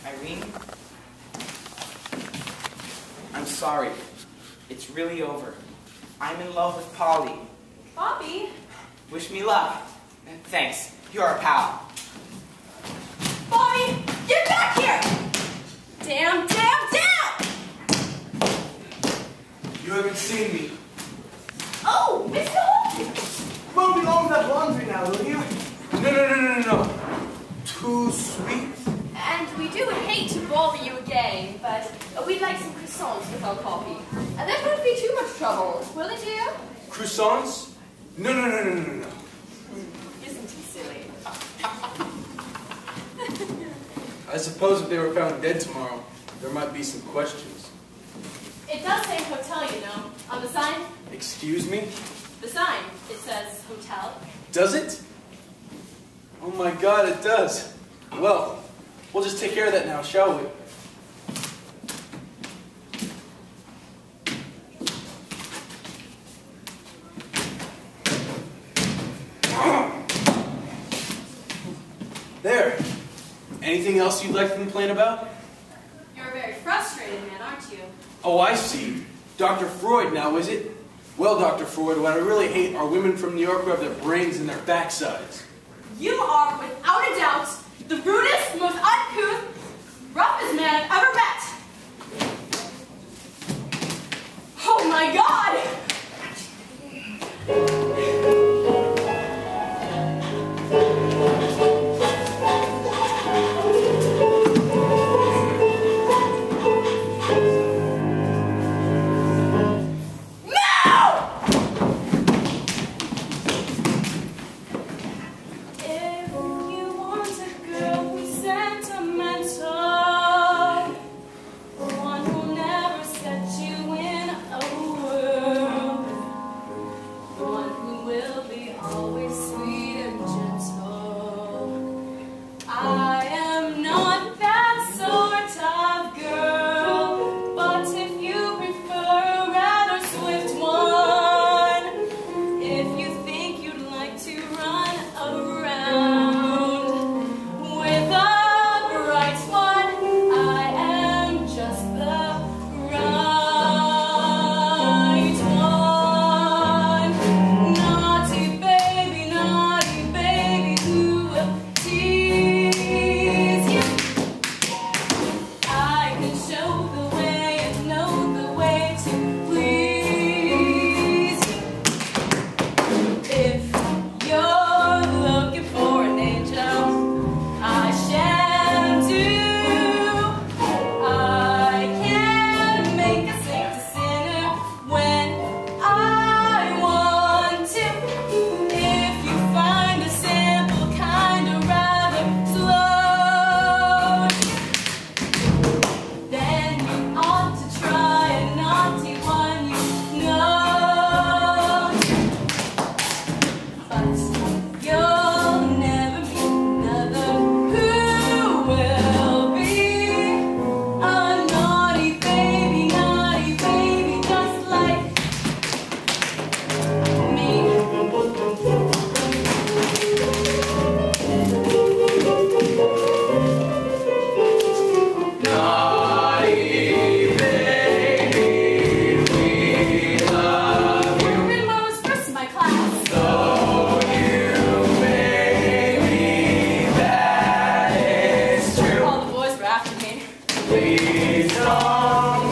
Irene? I'm sorry. It's really over. I'm in love with Polly. Bobby? Wish me luck. Thanks. You're a pal. Bobby, get back here! Damn! You haven't seen me. Oh, Mr. Holmes! Won't be long with that laundry now, will you? No. Too sweet. And we do hate to bother you again, but we'd like some croissants with our coffee. And that won't be too much trouble, will it, dear? Croissants? No. Isn't he silly? I suppose if they were found dead tomorrow, there might be some questions. It does say hotel, you know, on the sign. Excuse me? The sign, it says hotel. Does it? Oh my God, it does. Well, we'll just take care of that now, shall we? There. Anything else you'd like to complain about? You're a very frustrated man, aren't you? Oh, I see. Dr. Freud now, is it? Well, Dr. Freud, what I really hate are women from New York who have their brains in their backsides. You are, without a doubt, the rudest, most uncouth, roughest man I've ever met. Oh my God! Please don't